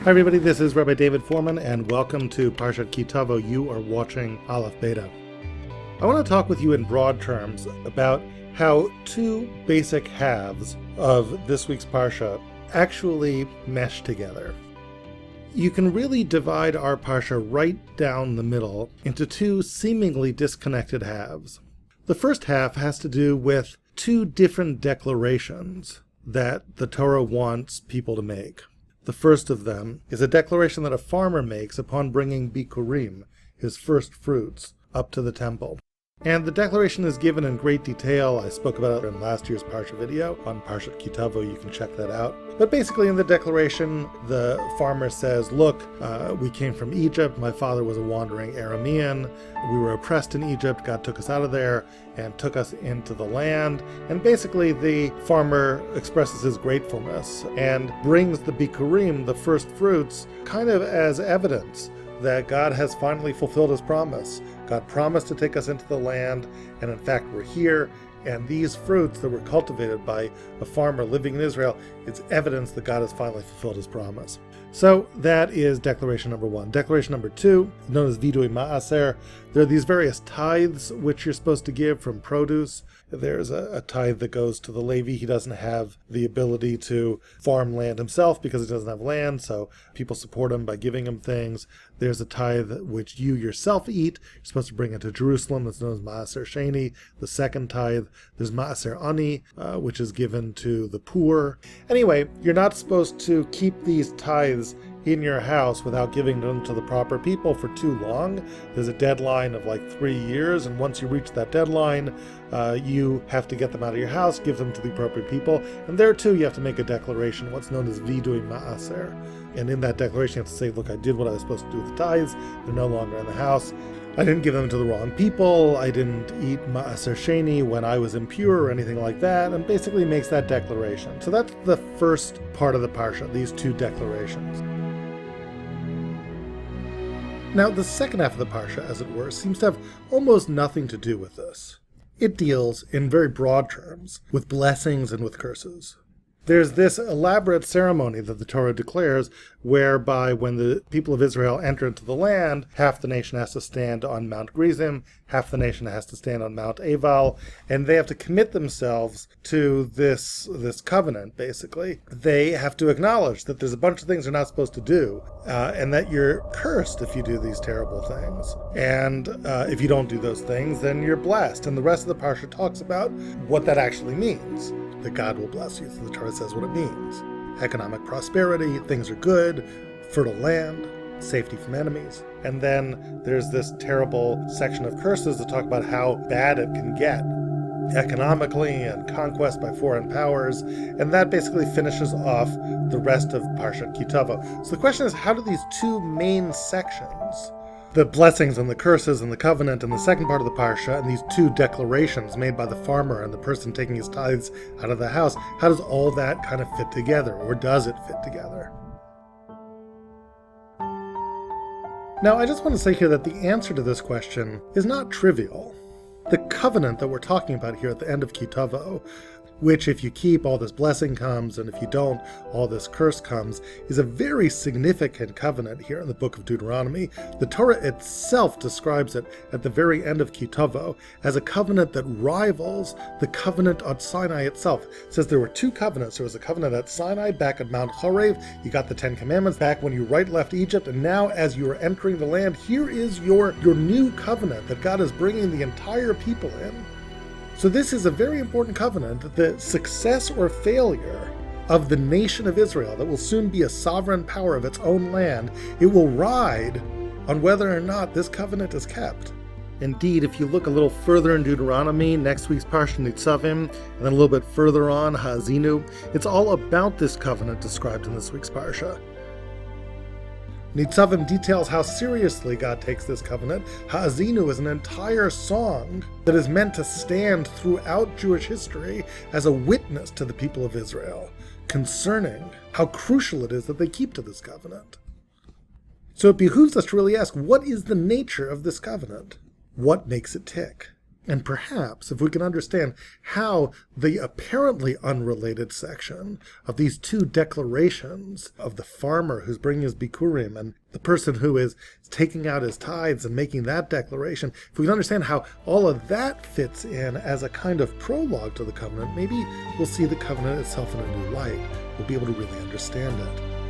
Hi everybody, this is Rabbi David Fohrman, and welcome to Parshat Ki Tavo. You are watching Aleph Beta. I want to talk with you in broad terms about how two basic halves of this week's parsha actually mesh together. You can really divide our parsha right down the middle into two seemingly disconnected halves. The first half has to do with two different declarations that the Torah wants people to make. The first of them is a declaration that a farmer makes upon bringing Bikkurim, his first fruits, up to the temple. And the declaration is given in great detail. I spoke about it in last year's Parsha video on Parshat Ki Tavo. You can check that out. But basically in the declaration, the farmer says, look, we came from Egypt. My father was a wandering Aramean. We were oppressed in Egypt. God took us out of there and took us into the land. And basically the farmer expresses his gratefulness and brings the Bikkurim, the first fruits, kind of as evidence that God has finally fulfilled his promise. God promised to take us into the land, and in fact we're here, and these fruits that were cultivated by a farmer living in Israel, it's evidence that God has finally fulfilled his promise. So that is declaration number one. Declaration number two, known as vidui ma'aser, there are these various tithes which you're supposed to give from produce. There's a tithe that goes to the Levi. He doesn't have the ability to farm land himself because he doesn't have land, so people support him by giving him things. There's a tithe which you yourself eat. You're supposed to bring it to Jerusalem. That's known as Ma'aser Sheni, the second tithe. There's Ma'aser Ani, which is given to the poor. Anyway, you're not supposed to keep these tithes in your house without giving them to the proper people for too long. There's a deadline of like 3 years, and once you reach that deadline, you have to get them out of your house, give them to the appropriate people, and there too you have to make a declaration, what's known as vidui ma'aser. And in that declaration you have to say, look, I did what I was supposed to do with the tithes, they're no longer in the house, I didn't give them to the wrong people, I didn't eat ma'aser sheni when I was impure or anything like that, and basically makes that declaration. So that's the first part of the parsha, these two declarations. Now, the second half of the parsha, as it were, seems to have almost nothing to do with this. It deals, in very broad terms, with blessings and with curses. There's this elaborate ceremony that the Torah declares, whereby when the people of Israel enter into the land, half the nation has to stand on Mount Gerizim, half the nation has to stand on Mount Eval, and they have to commit themselves to this covenant, basically. They have to acknowledge that there's a bunch of things they're not supposed to do, and that you're cursed if you do these terrible things. And if you don't do those things, then you're blessed. And the rest of the parsha talks about what that actually means. That God will bless you. So the Torah says what it means. Economic prosperity, things are good, fertile land, safety from enemies. And then there's this terrible section of curses that talk about how bad it can get economically and conquest by foreign powers. And that basically finishes off the rest of Parshat Ki Tavo. So the question is, how do these two main sections, the blessings and the curses and the covenant and the second part of the parsha, and these two declarations made by the farmer and the person taking his tithes out of the house, how does all that kind of fit together, or does it fit together? Now, I just want to say here that the answer to this question is not trivial. The covenant that we're talking about here at the end of Ki Tavo, which if you keep, all this blessing comes, and if you don't, all this curse comes, is a very significant covenant here in the book of Deuteronomy. The Torah itself describes it at the very end of Ki Tavo as a covenant that rivals the covenant on Sinai itself. It says there were two covenants. There was a covenant at Sinai back at Mount Horeb. You got the Ten Commandments back when you left Egypt, and now as you are entering the land, here is your new covenant that God is bringing the entire people in. So this is a very important covenant. The success or failure of the nation of Israel, that will soon be a sovereign power of its own land, it will ride on whether or not this covenant is kept. Indeed, if you look a little further in Deuteronomy, next week's Parshat Nitzavim, and then a little bit further on, Ha'azinu, it's all about this covenant described in this week's Parsha. Nitzavim details how seriously God takes this covenant. Ha'azinu is an entire song that is meant to stand throughout Jewish history as a witness to the people of Israel concerning how crucial it is that they keep to this covenant. So it behooves us to really ask, what is the nature of this covenant? What makes it tick? And perhaps, if we can understand how the apparently unrelated section of these two declarations of the farmer who's bringing his Bikkurim and the person who is taking out his tithes and making that declaration, if we can understand how all of that fits in as a kind of prologue to the covenant, maybe we'll see the covenant itself in a new light. We'll be able to really understand it.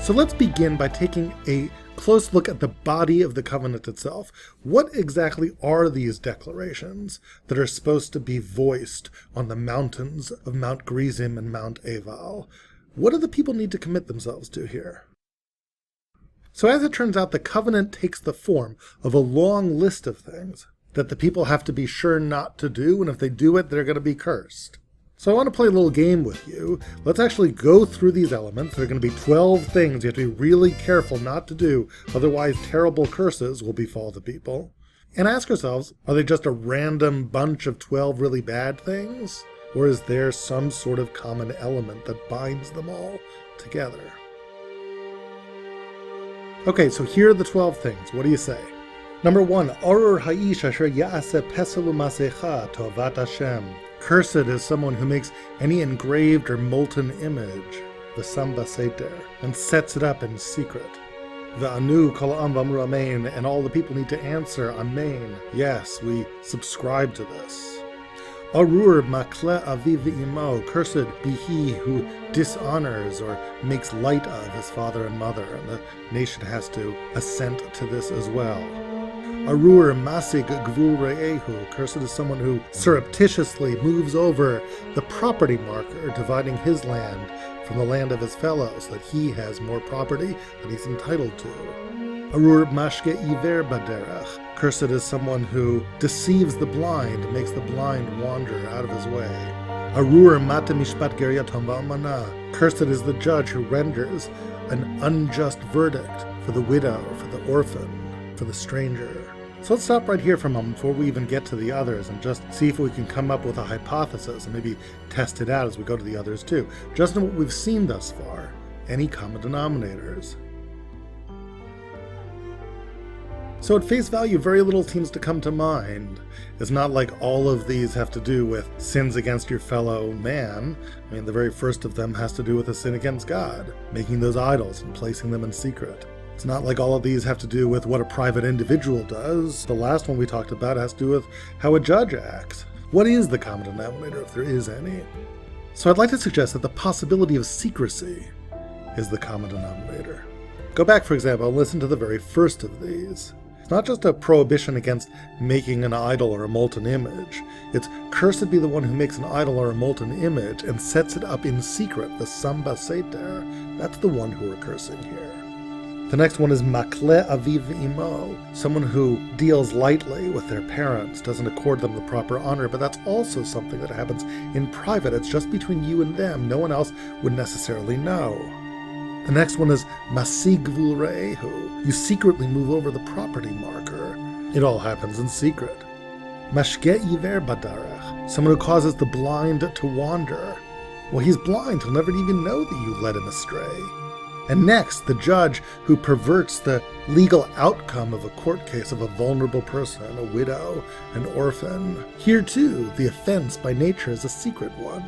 So let's begin by taking a close look at the body of the covenant itself. What exactly are these declarations that are supposed to be voiced on the mountains of Mount Gerizim and Mount Eval? What do the people need to commit themselves to here? So as it turns out, the covenant takes the form of a long list of things that the people have to be sure not to do, and if they do it, they're going to be cursed. So I want to play a little game with you. Let's actually go through these elements. There are going to be 12 things you have to be really careful not to do, otherwise terrible curses will befall the people. And ask ourselves, are they just a random bunch of 12 really bad things? Or is there some sort of common element that binds them all together? Okay, so here are the 12 things. What do you say? Number 1, Arur ha'ish asher ya'aseh peselu masecha tovat Hashem. Cursed is someone who makes any engraved or molten image, the samba seter, and sets it up in secret. The anu kol ha'am v'amru amen, and all the people need to answer amen. Yes, we subscribe to this. Arur makle aviv v'imo, cursed be he who dishonors or makes light of his father and mother, and the nation has to assent to this as well. Arur masig gvul re'ehu, cursed is someone who surreptitiously moves over the property marker dividing his land from the land of his fellow so that he has more property than he's entitled to. Arur mashke iver baderach, cursed is someone who deceives the blind, makes the blind wander out of his way. Arur mata mishpat geriatom v'almana, cursed is the judge who renders an unjust verdict for the widow, for the orphan, for the stranger. So let's stop right here for a moment before we even get to the others and just see if we can come up with a hypothesis and maybe test it out as we go to the others too. Just in what we've seen thus far, any common denominators. So at face value, very little seems to come to mind. It's not like all of these have to do with sins against your fellow man. I mean, the very first of them has to do with a sin against God, making those idols and placing them in secret. It's not like all of these have to do with what a private individual does. The last one we talked about has to do with how a judge acts. What is the common denominator, if there is any? So I'd like to suggest that the possibility of secrecy is the common denominator. Go back, for example, and listen to the very first of these. It's not just a prohibition against making an idol or a molten image. It's cursed be the one who makes an idol or a molten image and sets it up in secret, the samba seter. That's the one who we're cursing here. The next one is makle aviv imo, someone who deals lightly with their parents, doesn't accord them the proper honor, but that's also something that happens in private. It's just between you and them. No one else would necessarily know. The next one is masig gvul re'ehu. You secretly move over the property marker. It all happens in secret. Mashke iver badarach, someone who causes the blind to wander. Well, he's blind. He'll never even know that you led him astray. And next, the judge who perverts the legal outcome of a court case of a vulnerable person, a widow, an orphan. Here too, the offense by nature is a secret one.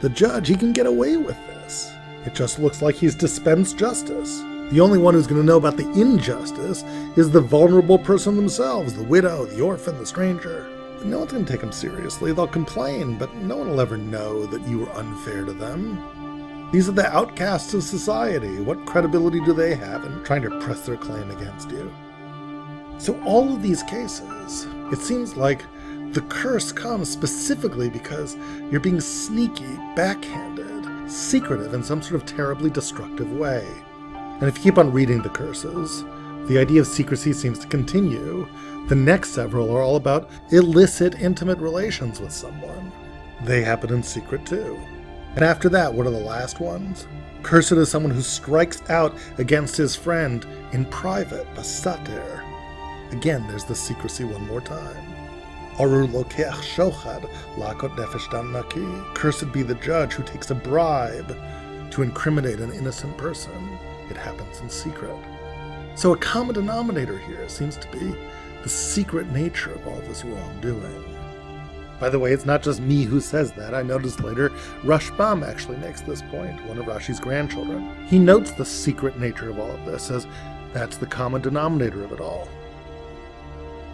The judge, he can get away with this. It just looks like he's dispensed justice. The only one who's going to know about the injustice is the vulnerable person themselves, the widow, the orphan, the stranger. And no one's going to take them seriously. They'll complain, but no one will ever know that you were unfair to them. These are the outcasts of society. What credibility do they have in trying to press their claim against you? So all of these cases, it seems like the curse comes specifically because you're being sneaky, backhanded, secretive in some sort of terribly destructive way. And if you keep on reading the curses, the idea of secrecy seems to continue. The next several are all about illicit, intimate relations with someone. They happen in secret too. And after that, what are the last ones? Cursed is someone who strikes out against his friend in private, basater. Again, there's the secrecy one more time. Arur lokeach shochad lakot nefesh dam naki. Cursed be the judge who takes a bribe to incriminate an innocent person. It happens in secret. So a common denominator here seems to be the secret nature of all this wrongdoing. By the way, it's not just me who says that. I noticed later Rashbam actually makes this point, one of Rashi's grandchildren. He notes the secret nature of all of this, as that's the common denominator of it all.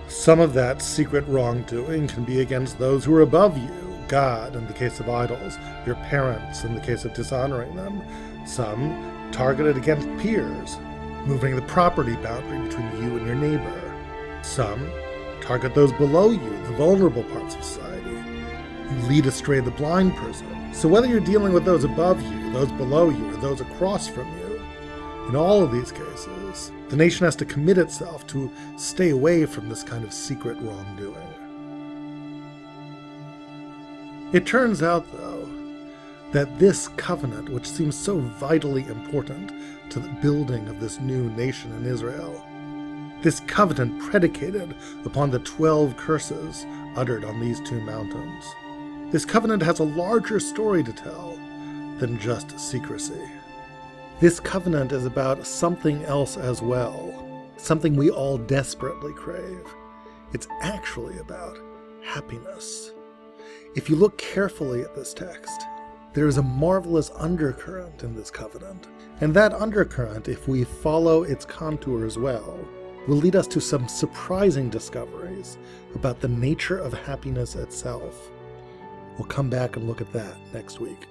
Some of that secret wrongdoing can be against those who are above you, God in the case of idols, your parents in the case of dishonoring them. Some targeted against peers, moving the property boundary between you and your neighbor. Some target those below you, the vulnerable parts of society. You lead astray the blind person. So whether you're dealing with those above you, those below you, or those across from you, in all of these cases, the nation has to commit itself to stay away from this kind of secret wrongdoing. It turns out, though, that this covenant, which seems so vitally important to the building of this new nation in Israel, this covenant predicated upon the 12 curses uttered on these two mountains, this covenant has a larger story to tell than just secrecy. This covenant is about something else as well, something we all desperately crave. It's actually about happiness. If you look carefully at this text, there is a marvelous undercurrent in this covenant, and that undercurrent, if we follow its contours well, will lead us to some surprising discoveries about the nature of happiness itself. We'll come back and look at that next week.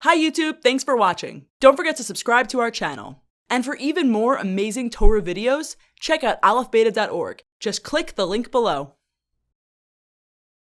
Hi YouTube, thanks for watching. Don't forget to subscribe to our channel. And for even more amazing Torah videos, check out aleph-beta.org. Just click the link below.